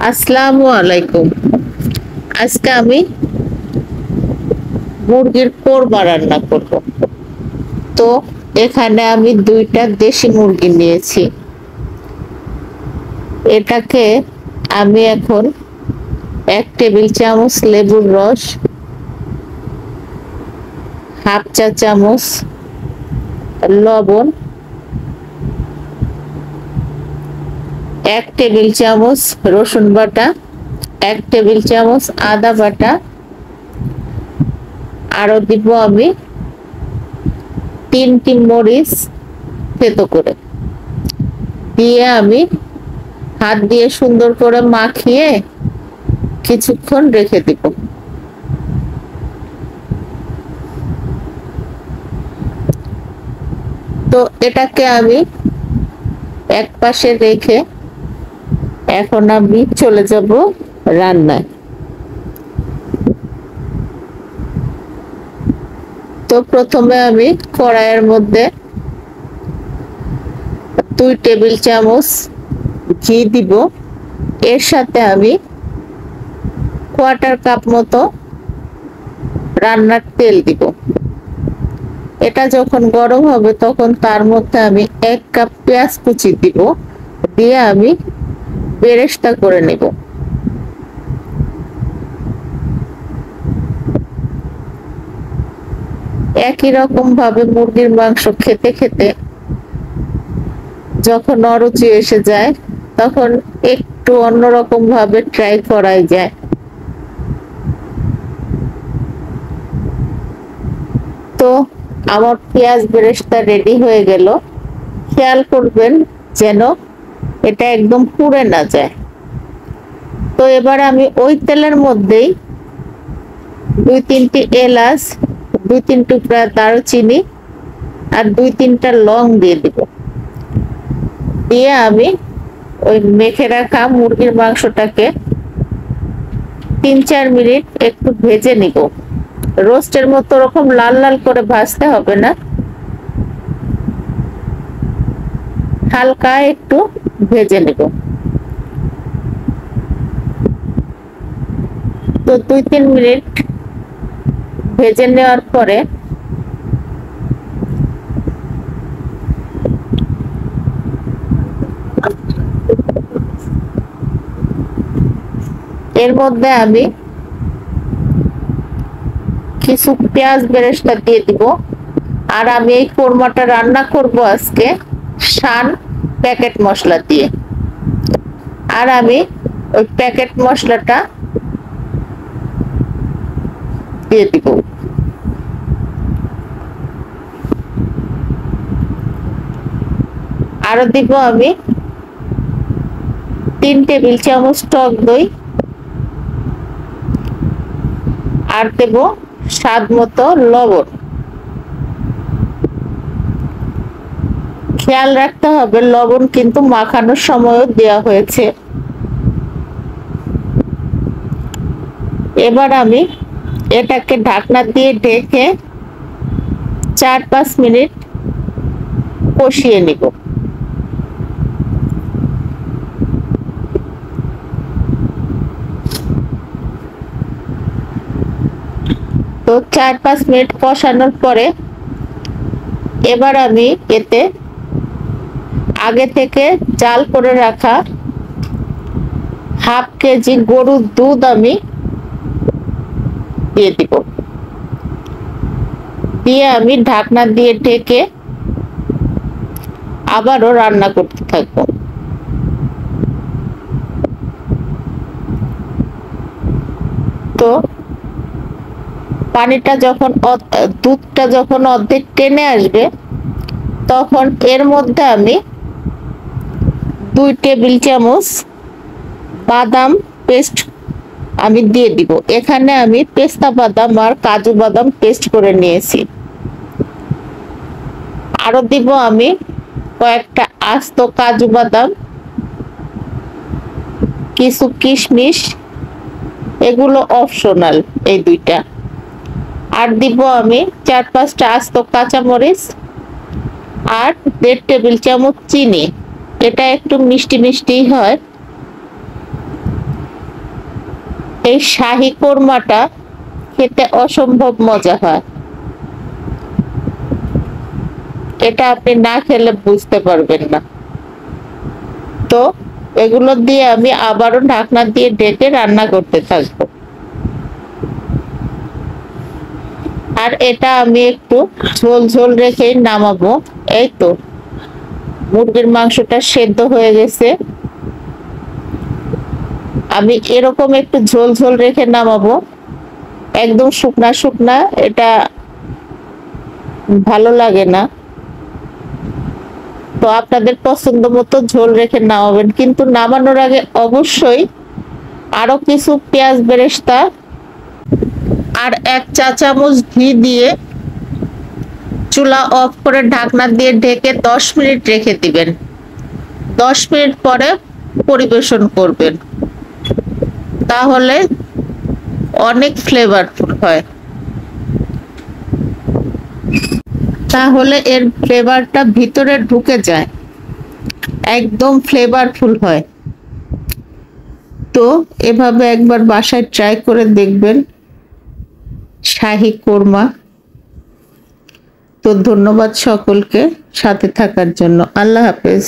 আসসালামু আলাইকুম। আজকে আমি মুরগির কোরমা রান্না করব। তো এখানে আমি 2টা দেশি মুরগি নিয়েছি। এটাকে আমি এখন 1 টেবিল চামচ লেবুর রস, হাফ চা চামচ লবণ, 1 টেবিল চামচ রসুন বাটা, 1 টেবিল চামচ আদা বাটা, আরো দিব আমি 3টি মরিচ থেতো করে, দিয়ে আমি হাত দিয়ে সুন্দর করে মাখিয়ে কিছুক্ষণ রেখে দিব। তো এটাকে আমি এক পাশে রেখে এখন আমি চলে যাব রান্নায়। তো প্রথমে আমি কড়াইয়ের মধ্যে 2 টেবিল চামচ ঘি দিব। এর সাথে আমি কোয়ার্টার কাপ মতো রান্নার তেল দিব। এটা যখন গরম হবে তখন তার মধ্যে আমি 1 কাপ পেঁয়াজ কুচি দিব, দিয়ে আমি বেরেস্তা করে নেব। একই রকম ভাবে মুরগির মাংস খেতে খেতে যখন অরুচি এসে যায় তখন একটু অন্যরকম ভাবে ট্রাই করাই যায়। তো আমার পেঁয়াজ বেরেস্তা রেডি হয়ে গেল। খেয়াল করবেন যেন এটা একদম পুড়ে না যায়। তো এবার আমি ওই তেলের মধ্যেই 2-3টি এলাচ, 2-3 টুকরা দারুচিনি আর 2-3টা লং দিয়ে দিব। দিয়ে আমি ওই মেখে রাখা মুরগির মাংসটাকে 3-4 মিনিট একটু ভেজে নিব। রোস্টের মতো রকম লাল লাল করে ভাজতে হবে না, হালকা একটু ভেজে নেব। তো 2-3 মিনিট ভেজে নেওয়ার পরে এর মধ্যে আমি কিছু পেঁয়াজ বেরেস্তা দিয়ে দিব। আর আমি এই কোরমাটা রান্না করব আজকে শান প্যাকেট মশলা দিয়ে। আর আমি ওই প্যাকেট মশলাটা দিয়ে দিব। আরো দিব আমি 3 টেবিল চামচ টক দই, আর দেব স্বাদ মতো লবণ। খেয়াল রাখতে হবে লবণ কিন্তু মাখানোর সময়ও দেওয়া হয়েছে। এবার আমি এটাকে ঢাকনা দিয়ে ঢেকে 4-5 মিনিট কষিয়ে নিব। তো 4-5 মিনিট কষানোর পরে এবার আমি এতে আগে থেকে জাল করে রাখা হাফ কেজি গরুর দুধ আমি দিয়ে দিব। দিয়ে আমি ঢাকনা দিয়ে ঢেকে আবারও রান্না করতে থাকবো। তো পানিটা যখন দুধটা যখন অর্ধেক টেনে আসবে তখন এর মধ্যে আমি 2 টেবিল চামচ বাদাম পেস্ট আমি দিয়ে দিব। এখানে আমি পেস্তা বাদাম আর কাজু বাদাম পেস্ট করে নিয়েছি। আরো দিব আমি কয়েকটা আস্ত কাজু বাদাম, কিছু কিশমিশ, এগুলো অপশনাল এই 2টা। আর দিব আমি 4-5টা আস্ত কাঁচামরিচ আর 1.5 টেবিল চামচ চিনি। এটা একটু মিষ্টি মিষ্টি হয়। এই শাহী কোরমাটা খেতে অসম্ভব মজা হয়। এটা আপনি না খেলে বুঝতে পারবেন না। তো এগুলো দিয়ে আমি আবারও ঢাকনা দিয়ে ঢেকে রান্না করতে থাকবো। আর এটা আমি একটু ঝোল ঝোল রেখেই নামাবো। এই তো মুরগির মাংসটা সেদ্ধ হয়ে গেছে। আমি এরকম একটু ঝোল ঝোল রেখে নামাবো। একদম শুকনা শুকনা এটা ভালো লাগে না। তো আপনাদের পছন্দ মতো ঝোল রেখে নামাবেন, কিন্তু নামানোর আগে অবশ্যই আরো কিছু পেঁয়াজ বেরেস্তা আর 1 চা চামচ ঘি দিয়ে চুলা অফ করে ঢাকনা দিয়ে ঢেকে 10 মিনিট রেখে দিবেন। 10 মিনিট পরে পরিবেশন করবেন, তাহলে অনেক ফ্লেভারফুল হয়। তাহলে এর ফ্লেভারটা ভিতরে ঢুকে যায়, একদম ফ্লেভারফুল হয়। তো এভাবে একবার বাসায় ট্রাই করে দেখবেন শাহী কোরমা। তো ধন্যবাদ সকলকে সাথে থাকার জন্য। আল্লাহ হাফেজ।